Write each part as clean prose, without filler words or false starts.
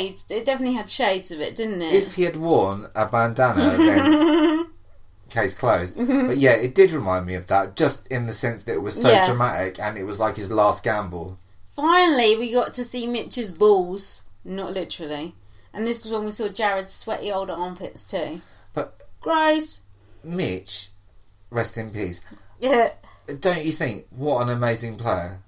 shades. It definitely had shades of it, didn't it? If he had worn a bandana, then case closed. But yeah, it did remind me of that, just in the sense that it was so dramatic and it was like his last gamble. Finally, we got to see Mitch's balls. Not literally. And this was when we saw Jared's sweaty old armpits too. But gross. Mitch, rest in peace. Yeah. Don't you think, what an amazing player?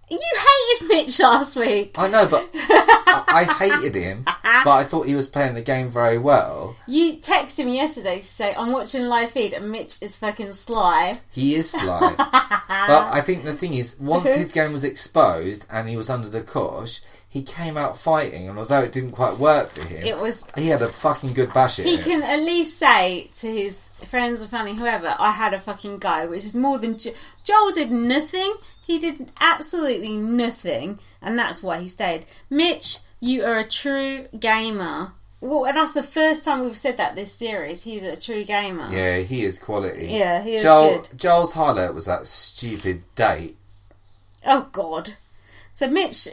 You hated Mitch last week. I know, but I hated him, but I thought he was playing the game very well. You texted me yesterday to say, I'm watching live feed and Mitch is fucking sly. He is sly. But I think the thing is, once his game was exposed and he was under the cosh, he came out fighting, and although it didn't quite work for him, he had a fucking good bash at it. He can at least say to his friends and family, whoever, I had a fucking go, which is more than... Joel did nothing. He did absolutely nothing, and that's why he stayed. Mitch, you are a true gamer. Well, and that's the first time we've said that this series. He's a true gamer. Yeah, he is quality. Yeah, he is good. Joel's highlight was that stupid date. Oh, God. So Mitch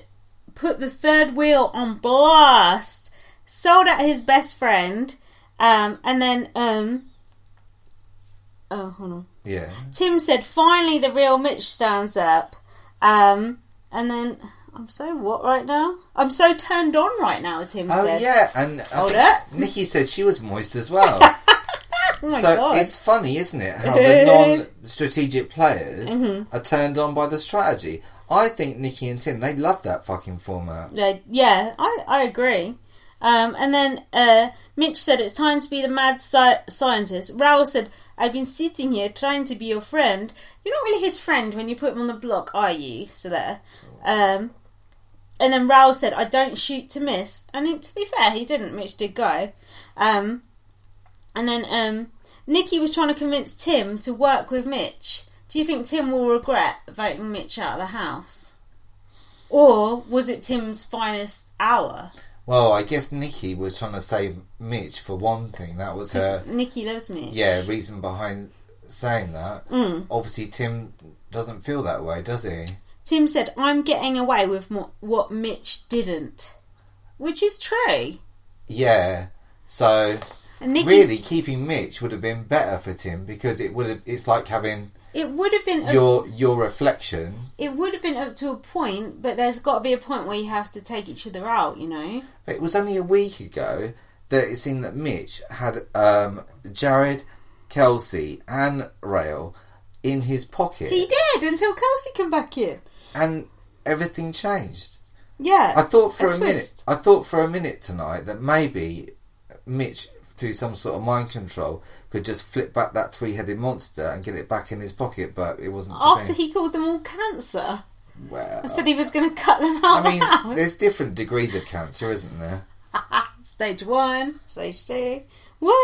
put the third wheel on blast, sold out his best friend, and then... oh, hold on. Yeah. Tim said, finally the real Mitch stands up. And then, I'm so what right now? I'm so turned on right now, Tim said. Oh, yeah, and I think Nikki said she was moist as well. Oh my God. It's funny, isn't it, how the non-strategic players are turned on by the strategy. I think Nikki and Tim, they love that fucking format. Yeah, I agree. And then Mitch said, it's time to be the mad scientist. Raoul said, I've been sitting here trying to be your friend. You're not really his friend when you put him on the block, are you? So there. And then Raoul said, I don't shoot to miss. And to be fair, he didn't. Mitch did go. And then Nikki was trying to convince Tim to work with Mitch. Do you think Tim will regret voting Mitch out of the house? Or was it Tim's finest hour? Well, I guess Nikki was trying to save Mitch for one thing. That was her... Nikki loves Mitch. Yeah, reason behind saying that. Obviously, Tim doesn't feel that way, does he? Tim said, I'm getting away with what Mitch didn't. Which is true. Yeah. So, Nikki, really, keeping Mitch would have been better for Tim, because it's like having... It would have been... Your reflection. It would have been up to a point, but there's got to be a point where you have to take each other out, you know? But it was only a week ago that it seemed that Mitch had Jared, Kelsey and Rael in his pocket. He did, until Kelsey came back in. And everything changed. Yeah. I thought for a minute tonight that maybe Mitch, through some sort of mind control, could just flip back that three-headed monster and get it back in his pocket, but it wasn't. After he called them all cancer. Well, I said he was going to cut them out. I mean, there's different degrees of cancer, isn't there? Stage 1, stage 2, 1.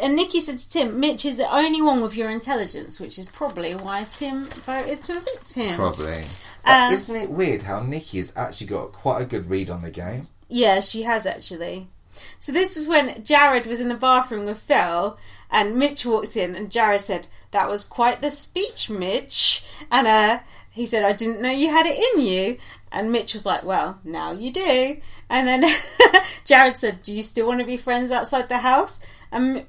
And Nikki said to Tim, Mitch is the only one with your intelligence, which is probably why Tim voted to evict him. Probably. But isn't it weird how Nikki has actually got quite a good read on the game? Yeah, she has actually. So this is when Jared was in the bathroom with Phil, and Mitch walked in, and Jared said, that was quite the speech, Mitch. And he said, I didn't know you had it in you. And Mitch was like, well, now you do. And then Jared said, do you still want to be friends outside the house? And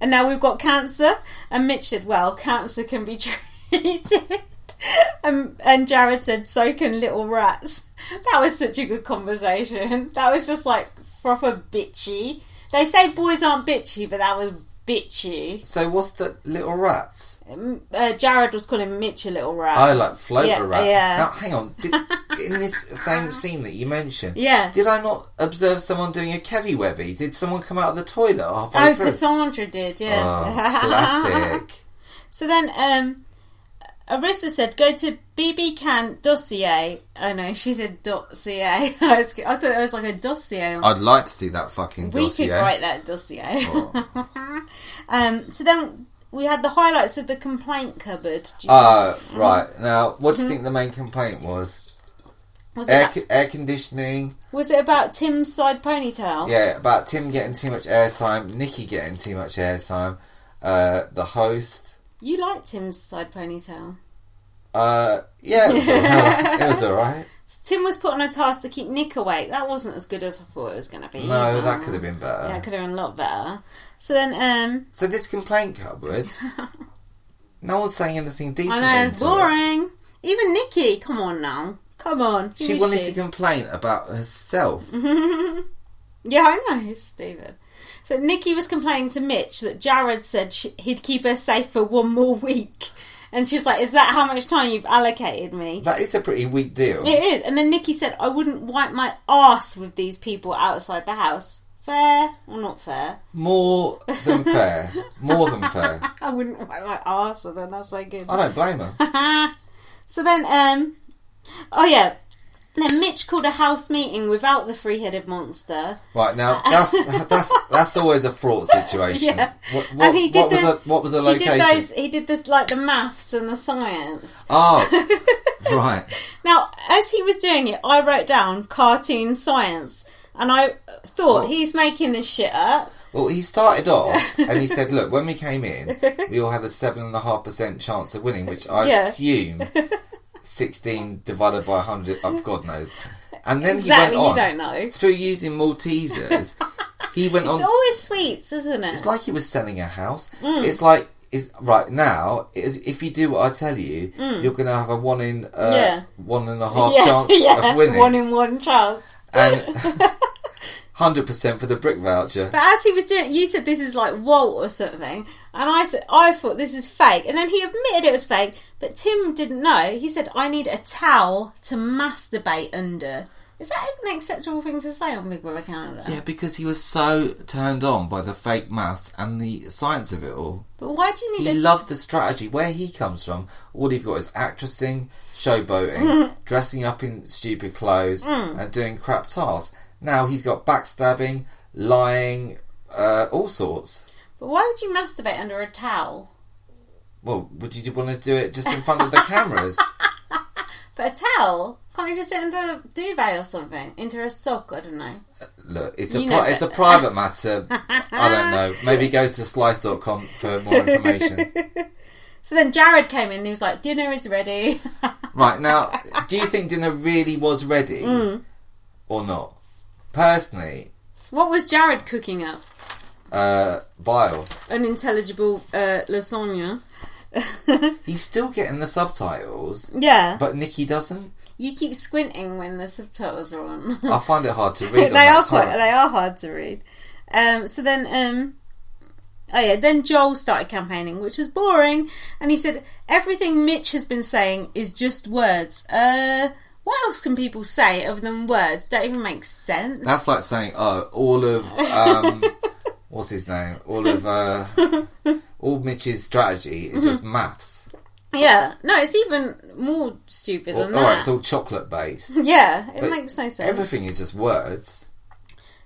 now we've got cancer. And Mitch said, well, cancer can be treated. And Jared said, so can little rats. That was such a good conversation. That was just like proper bitchy. They say boys aren't bitchy, but that was bitchy. So what's the little rats? Jared was calling Mitch a little rat. Oh, like floater rat. Yeah. Now, hang on. In this same scene that you mentioned, did I not observe someone doing a Kevy Webby? Did someone come out of the toilet halfway through? Cassandra did, yeah. Oh, classic. So then Arissa said, go to BBCAN dossier. Oh no, she said .ca. I thought it was like a dossier. I'd like to see that fucking dossier. We could write that dossier. Oh. So then we had the highlights of the complaint cupboard. Right. Now, what do you think the main complaint was? Air conditioning. Was it about Tim's side ponytail? Yeah, about Tim getting too much airtime, Nikki getting too much airtime, the host. You liked Tim's side ponytail. Yeah, it was alright. It was alright. Tim was put on a task to keep Nick awake. That wasn't as good as I thought it was going to be. No, that could have been better. Yeah, it could have been a lot better. So then, So this complaint cupboard, no one's saying anything decent. I know, it's boring. Even Nikki, come on now. Come on. She wanted to complain about herself. Yeah, I know, it's stupid. So Nikki was complaining to Mitch that Jared said he'd keep her safe for 1 more week. And she's like, is that how much time you've allocated me? That is a pretty weak deal. It is. And then Nikki said, I wouldn't wipe my arse with these people outside the house. Fair or not fair? More than fair. More than fair. I wouldn't wipe my arse with them. That's so good. I don't blame her. So then, oh yeah. Then Mitch called a house meeting without the 3-headed monster. Right, now, that's always a fraught situation. Yeah. What was the location? He did this, like, the maths and the science. Oh, right. Now, as he was doing it, I wrote down cartoon science. And I thought, he's making this shit up. Well, he started off and he said, look, when we came in, we all had a 7.5% chance of winning, which I assume 16 divided by 100, God knows. And then exactly, he went on, you don't know. through using Maltesers, he went on... It's always sweets, isn't it? It's like he was selling a house. It's like, right now, if you do what I tell you, you're going to have a 1 in 1.5 chance of winning. 1 in 1 chance. And 100% for the brick voucher. But as he was doing it, you said this is like Walt or something. And I said, I thought this is fake. And then he admitted it was fake. But Tim didn't know. He said, I need a towel to masturbate under. Is that an acceptable thing to say on Big Brother Canada? Yeah, because he was so turned on by the fake maths and the science of it all. But why do you need He loves the strategy. Where he comes from, all you've got is actressing, showboating, dressing up in stupid clothes, and doing crap tasks. Now he's got backstabbing, lying, all sorts. But why would you masturbate under a towel? Well, would you want to do it just in front of the cameras? But a towel? Can't you just do it into a duvet or something? Into a sock? I don't know. Look, it's a private matter. I don't know. Maybe go to slice.com for more information. So then Jared came in and he was like, dinner is ready. Right, now, do you think dinner really was ready? Or not? Personally... What was Jared cooking up? Bile. Unintelligible lasagna. He's still getting the subtitles. Yeah. But Nikki doesn't. You keep squinting when the subtitles are on. I find it hard to read. They are hard to read. So then, then Joel started campaigning, which was boring, and he said everything Mitch has been saying is just words. What else can people say other than words? Don't even make sense. That's like saying, all of what's his name? All Mitch's strategy is just maths. Yeah, no, it's even more stupid than that. Alright, it's all chocolate based. Yeah, it makes no sense. Everything is just words.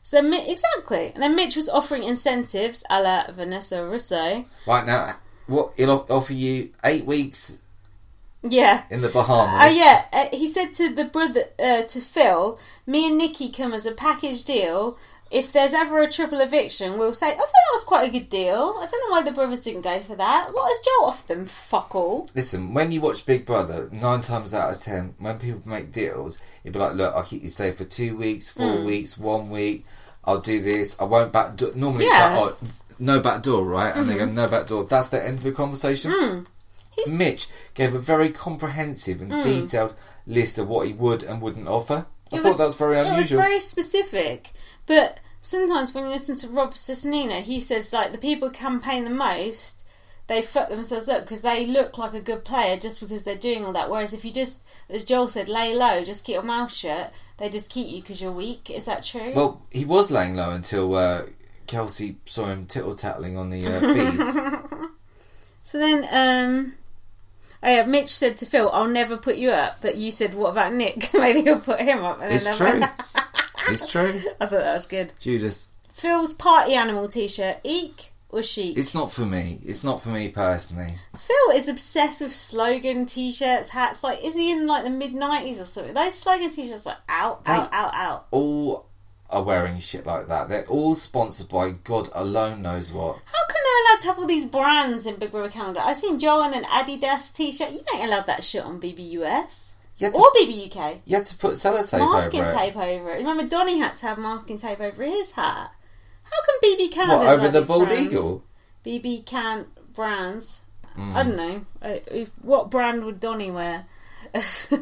So exactly, and then Mitch was offering incentives, a la Vanessa Russo. Right now, what he'll offer you 8 weeks. Yeah. In the Bahamas. Oh yeah, he said to the brother to Phil, me and Nikki come as a package deal. If there's ever a triple eviction, we'll say, I think that was quite a good deal. I don't know why the brothers didn't go for that. What has Joel offered them? Fuck all. Listen, when you watch Big Brother, 9 times out of 10, when people make deals, you'd be like, look, I'll keep you safe for 2 weeks, 4 weeks, 1 week. I'll do this. I won't backdoor. Normally it's like, no backdoor, right? And they go, no backdoor. That's the end of the conversation. Mitch gave a very comprehensive and detailed list of what he would and wouldn't offer. I thought that was very unusual. It was very specific. But sometimes when you listen to Rob Cesnina, he says, like, the people who campaign the most, they fuck themselves up because they look like a good player just because they're doing all that. Whereas if you just, as Joel said, lay low, just keep your mouth shut, they just keep you because you're weak. Is that true? Well, he was laying low until Kelsey saw him tittle-tattling on the feeds. So then... Mitch said to Phil, I'll never put you up. But you said, what about Nick? Maybe he'll put him up. And it's true. It's true. I thought that was good. Judas. Phil's party animal t-shirt. Eek or chic? It's not for me. It's not for me personally. Phil is obsessed with slogan t-shirts, hats. Like, is he in like the mid-90s or something? Those slogan t-shirts are out. All are wearing shit like that. They're all sponsored by God alone knows what. How come they're allowed to have all these brands in Big Brother Canada? I've seen Joel in an Adidas t-shirt. You ain't allowed that shit on BBUS. Or BBUK. You had to put sellotape masking over it. tape over it. Remember, Donnie had to have masking tape over his hat. How come BB Can? What, over the bald eagle? BB Can brands. I don't know. What brand would Donnie wear? Apple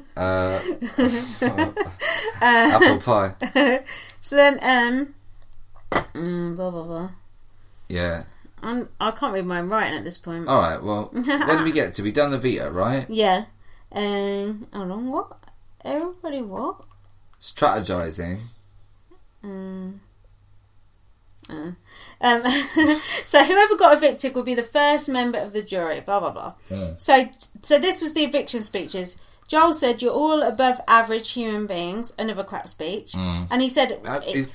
pie. So then, blah blah blah. Yeah. I can't read my writing at this point. All right. Well, where did we get to? We done the veto, right? Yeah. Hold on. What? Everybody what? Strategizing. So whoever got evicted would be the first member of the jury. Blah blah blah. So this was the eviction speeches. Joel said, "You're all above average human beings." Another crap speech. And he said... It's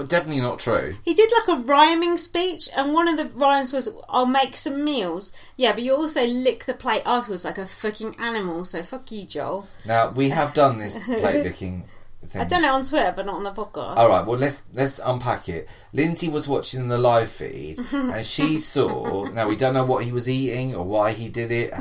definitely not true. He did like a rhyming speech, and one of the rhymes was, "I'll make some meals." Yeah, but you also lick the plate afterwards like a fucking animal, so fuck you, Joel. Now, we have done this plate licking thing. I've done it on Twitter, but not on the podcast. All right, well, let's unpack it. Lindsay was watching the live feed, and she saw... Now, we don't know what he was eating or why he did it.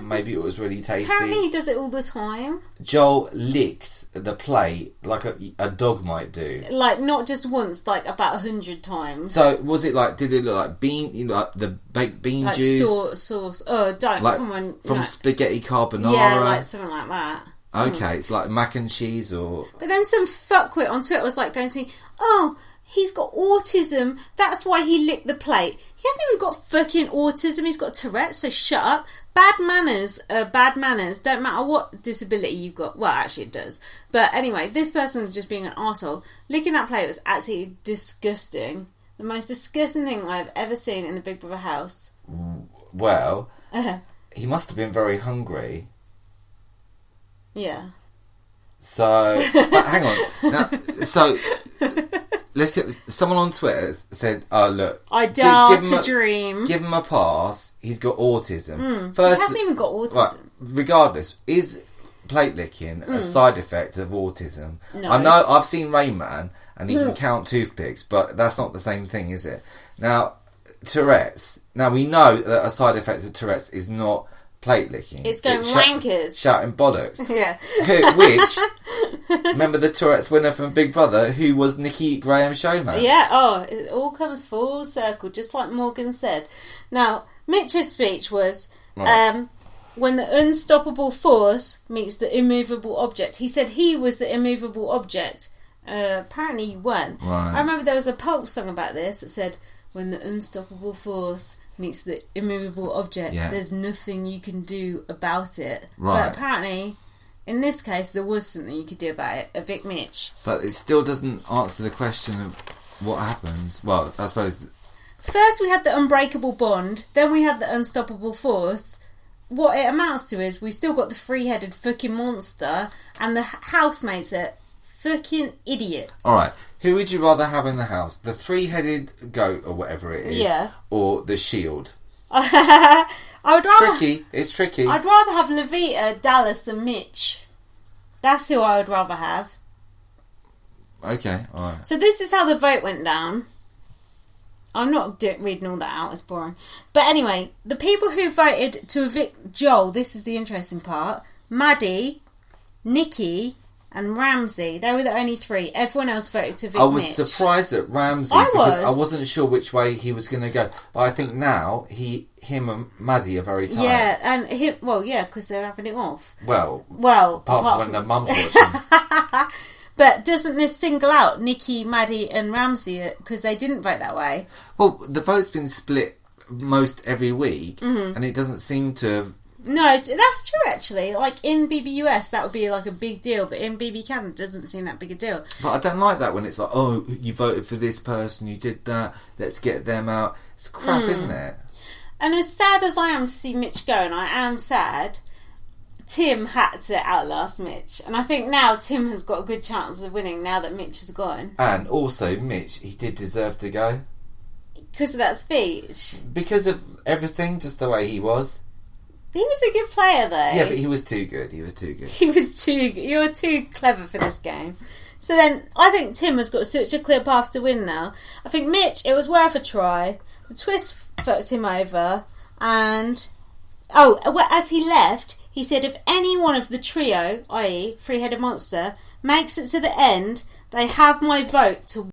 Maybe it was really tasty. Apparently he does it all the time. Joel licked the plate like a dog might do. Like, not just once, like about 100 times. So, was it like... Did it look like bean... like the baked bean like juice? Sauce. Oh, don't. Like, come on. from like, spaghetti carbonara? Yeah, like something like that. Okay, it's like mac and cheese or... But then some fuckwit on Twitter was like going to me, "Oh, he's got autism, that's why he licked the plate." He hasn't even got fucking autism, he's got Tourette's, so shut up. Bad manners are bad manners, don't matter what disability you've got. Well, actually it does. But anyway, this person was just being an arsehole. Licking that plate was absolutely disgusting. The most disgusting thing I've ever seen in the Big Brother house. Well, he must have been very hungry. Yeah. So, but hang on. Now, so, let's get this. Someone on Twitter said, "Oh, look, I dare to dream. Give him a pass. He's got autism." First, he hasn't even got autism. Right, regardless, is plate licking a side effect of autism? No. I know. I've seen Rain Man, and he can count toothpicks, but that's not the same thing, is it? Now, Tourette's. Now we know that a side effect of Tourette's is not plate licking. It's going wankers. Shouting bollocks. Yeah. Which, remember the Tourette's winner from Big Brother, who was Nikki Graham Showman? Yeah, it all comes full circle, just like Morgan said. Now, Mitch's speech was, when the unstoppable force meets the immovable object. He said he was the immovable object. Apparently he won. Right. I remember there was a Pulp song about this that said, "When the unstoppable force meets the immovable object, there's nothing you can do about it." Right. But apparently, in this case, there was something you could do about it. Evict Mitch. But it still doesn't answer the question of what happens. Well, I suppose... First we had the unbreakable bond, then we had the unstoppable force. What it amounts to is we still got the three-headed fucking monster, and the housemates are fucking idiots. Alright, who would you rather have in the house? The three-headed goat or whatever it is? Yeah. Or the shield? I would rather... Tricky. It's tricky. I'd rather have Levita, Dallas and Mitch. That's who I would rather have. Okay, alright. So this is how the vote went down. I'm not reading all that out, it's boring. But anyway, the people who voted to evict Joel, this is the interesting part. Maddie, Nikki and Ramsey. They were the only three. Everyone else voted to evict I was Mitch. surprised at Ramsey because I wasn't sure which way he was going to go. But I think now him and Maddie are very tired. Yeah, and him. Well, yeah, because they're having it off. Well, apart from when their mum's watching. But doesn't this single out Nikki, Maddie and Ramsey because they didn't vote that way? Well, the vote's been split most every week, and it doesn't seem to have... No, that's true actually. Like in BBUS that would be like a big deal, but in BBCAN it doesn't seem that big a deal. But I don't like that when it's like, oh, you voted for this person, you did that, let's get them out. It's crap, isn't it? And as sad as I am to see Mitch go, and I am sad, Tim had to outlast Mitch. And I think now Tim has got a good chance of winning now that Mitch has gone. And also, Mitch, he did deserve to go. Because of that speech? Because of everything, just the way he was. He was a good player, though. Yeah, but he was too good. He was too good. You're too clever for this game. So then, I think Tim has got such a clear path to win now. I think Mitch, it was worth a try. The twist fucked him over. And, as he left, He said if any one of the trio, i.e. three-headed monster, makes it to the end, they have my vote to